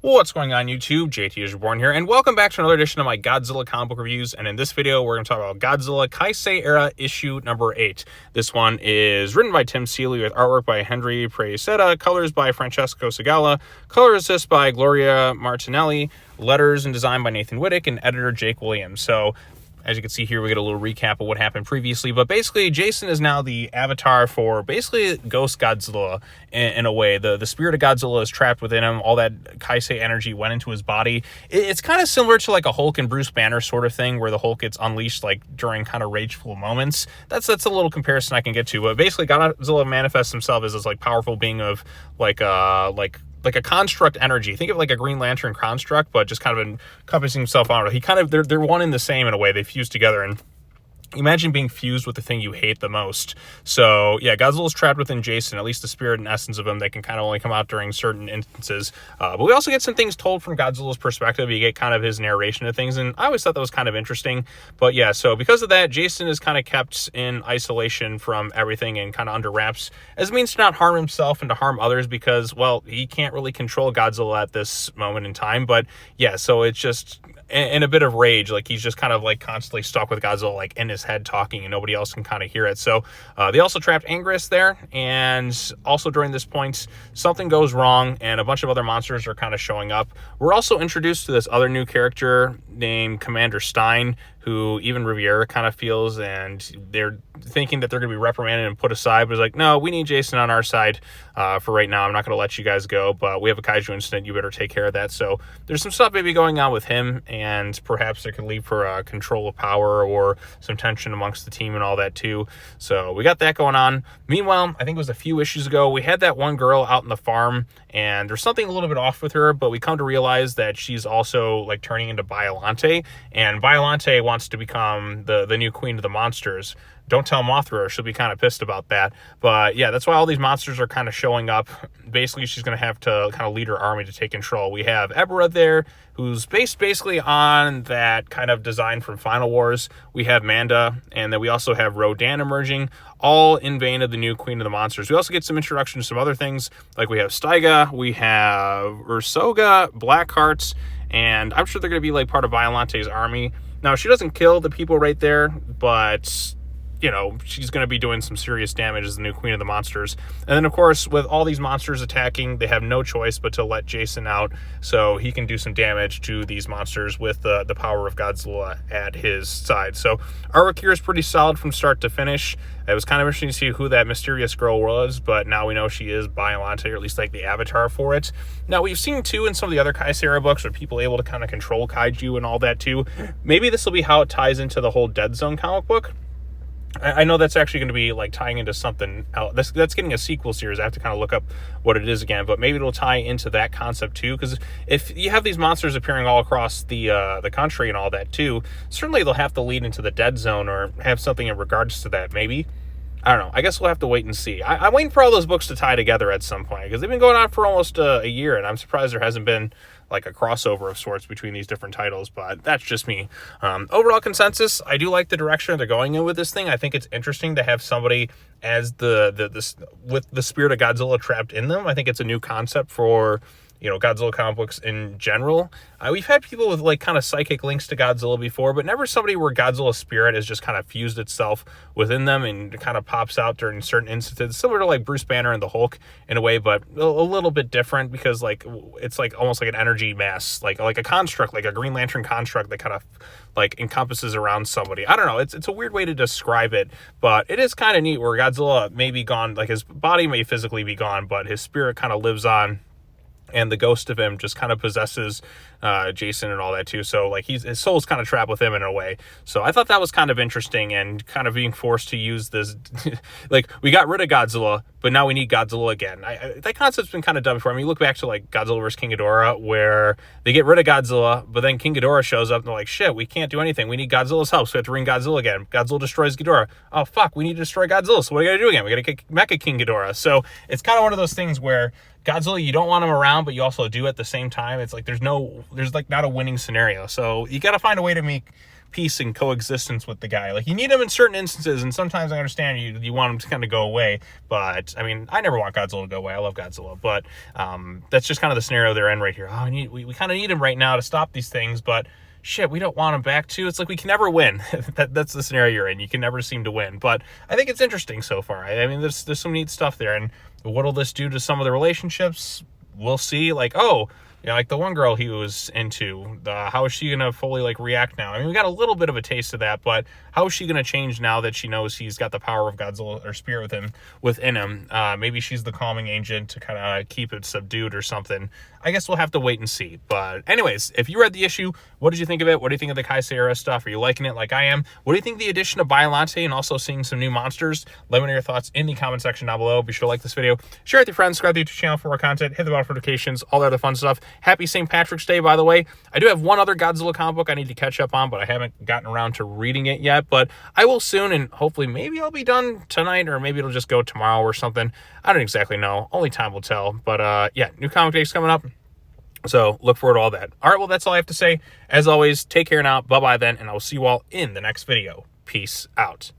What's going on YouTube? JT is Reborn here, and welcome back to another edition of my Godzilla comic book reviews. And in this video, we're going to talk about Godzilla Kai-Sei Era issue number 8. This one is written by Tim Seeley with artwork by Henry Preseta, colors by Francesco Segala, color assist by Gloria Martinelli, letters and design by Nathan Wittick, and editor Jake Williams. So, as you can see here, we get a little recap of what happened previously. But basically, Jacen is now the avatar for basically Ghost Godzilla in a way. The spirit of Godzilla is trapped within him. All that Kai-Sei energy went into his body. It's kind of similar to like a Hulk and Bruce Banner sort of thing, where the Hulk gets unleashed like during kind of rageful moments. That's a little comparison I can get to. But basically, Godzilla manifests himself as this like powerful being of like a construct energy. Think of like a Green Lantern construct, but just kind of encompassing himself on it. They're one and the same in a way. They fuse together, and imagine being fused with the thing you hate the most. So yeah, Godzilla's trapped within Jacen, at least the spirit and essence of him. They can kind of only come out during certain instances. But we also get some things told from Godzilla's perspective. You get kind of his narration of things, and I always thought that was kind of interesting. But yeah, so because of that, Jacen is kind of kept in isolation from everything and kind of under wraps as a means to not harm himself and to harm others, because, well, he can't really control Godzilla at this moment in time. But yeah, so it's just in a bit of rage, like he's just kind of like constantly stuck with Godzilla like in his head talking, and nobody else can kind of hear it. So they also trapped Anguirus there, and also during this point something goes wrong and a bunch of other monsters are kind of showing up. We're also introduced to this other new character named Commander Stein, who even Riviera kind of feels, and they're thinking that they're going to be reprimanded and put aside, but it's like, no, we need Jacen on our side for right now. I'm not going to let you guys go, but we have a kaiju incident. You better take care of that. So there's some stuff maybe going on with him, and perhaps there could lead for control of power or some tension amongst the team and all that too. So we got that going on. Meanwhile, I think it was a few issues ago, we had that one girl out in the farm, and there's something a little bit off with her, but we come to realize that she's also like turning into Biollante, and Biollante wants to become the new queen of the monsters. Don't tell Mothra, she'll be kind of pissed about that. But yeah, that's why all these monsters are kind of showing up. Basically, she's going to have to kind of lead her army to take control. We have Ebra there, who's based basically on that kind of design from Final Wars. We have Manda, and then we also have Rodan emerging, all in vein of the new Queen of the Monsters. We also get some introduction to some other things, like we have Staiga, we have Ursoga, Blackhearts, and I'm sure they're going to be like part of Biollante's army. Now, she doesn't kill the people right there, but you know, she's going to be doing some serious damage as the new Queen of the Monsters. And then, of course, with all these monsters attacking, they have no choice but to let Jacen out so he can do some damage to these monsters with the power of Godzilla at his side. So artwork here is pretty solid from start to finish. It was kind of interesting to see who that mysterious girl was, but now we know she is Biollante, or at least like the avatar for it. Now, we've seen too in some of the other Kai-Sei Era books, are people able to kind of control kaiju and all that too. Maybe this will be how it ties into the whole Dead Zone comic book. I know that's actually going to be like tying into something else. That's getting a sequel series. I have to kind of look up what it is again, but maybe it'll tie into that concept too. Because if you have these monsters appearing all across the country and all that too, certainly they'll have to lead into the Dead Zone or have something in regards to that. Maybe, I don't know. I guess we'll have to wait and see. I'm waiting for all those books to tie together at some point, because they've been going on for almost a year, and I'm surprised there hasn't been like a crossover of sorts between these different titles, but that's just me. Overall consensus, I do like the direction they're going in with this thing. I think it's interesting to have somebody as with the spirit of Godzilla trapped in them. I think it's a new concept for, you know, Godzilla comic books in general. We've had people with like kind of psychic links to Godzilla before, but never somebody where Godzilla's spirit has just kind of fused itself within them and kind of pops out during certain instances, similar to like Bruce Banner and the Hulk in a way, but a little bit different, because like it's like almost like an energy mass, like a construct, like a Green Lantern construct that kind of like encompasses around somebody. I don't know, it's a weird way to describe it, but it is kind of neat where Godzilla may be gone, like his body may physically be gone, but his spirit kind of lives on, and the ghost of him just kind of possesses Jacen and all that too. So like his soul's kind of trapped with him in a way. So I thought that was kind of interesting, and kind of being forced to use this like, we got rid of Godzilla, but now we need Godzilla again. That concept's been kind of done before. I mean, you look back to like Godzilla vs. King Ghidorah, where they get rid of Godzilla, but then King Ghidorah shows up and they're like, shit, we can't do anything. We need Godzilla's help, so we have to bring Godzilla again. Godzilla destroys Ghidorah. Oh fuck, we need to destroy Godzilla. So what do we gotta do again? We gotta kick Mecha King Ghidorah. So it's kind of one of those things where Godzilla, you don't want him around, but you also do at the same time. It's like there's like not a winning scenario. So you got to find a way to make peace and coexistence with the guy. Like, you need him in certain instances, and sometimes I understand you want him to kind of go away, but I mean, I never want Godzilla to go away. I love Godzilla, but that's just kind of the scenario they're in right here. Oh, we kind of need him right now to stop these things, but shit, we don't want him back too. It's like we can never win. That's the scenario you're in. You can never seem to win. But I think it's interesting so far. I mean, there's some neat stuff there. And what'll this do to some of the relationships? We'll see. Like, oh, yeah, like the one girl he was into, how is she going to fully, like, react now? I mean, we got a little bit of a taste of that, but how is she going to change now that she knows he's got the power of Godzilla, or spirit within him? Maybe she's the calming agent to kind of keep it subdued or something. I guess we'll have to wait and see. But anyways, if you read the issue, what did you think of it? What do you think of the Kai-Sei Era stuff? Are you liking it like I am? What do you think of the addition of Biollante and also seeing some new monsters? Let me know your thoughts in the comment section down below. Be sure to like this video, share it with your friends, subscribe to the YouTube channel for more content, hit the bell for notifications, all that other fun stuff. Happy St. Patrick's Day, by the way. I do have one other Godzilla comic book I need to catch up on, but I haven't gotten around to reading it yet. But I will soon, and hopefully maybe I'll be done tonight, or maybe it'll just go tomorrow or something. I don't exactly know. Only time will tell. But yeah, new comic days coming up. So look forward to all that. All right, well, that's all I have to say. As always, take care now. Bye-bye then, and I will see you all in the next video. Peace out.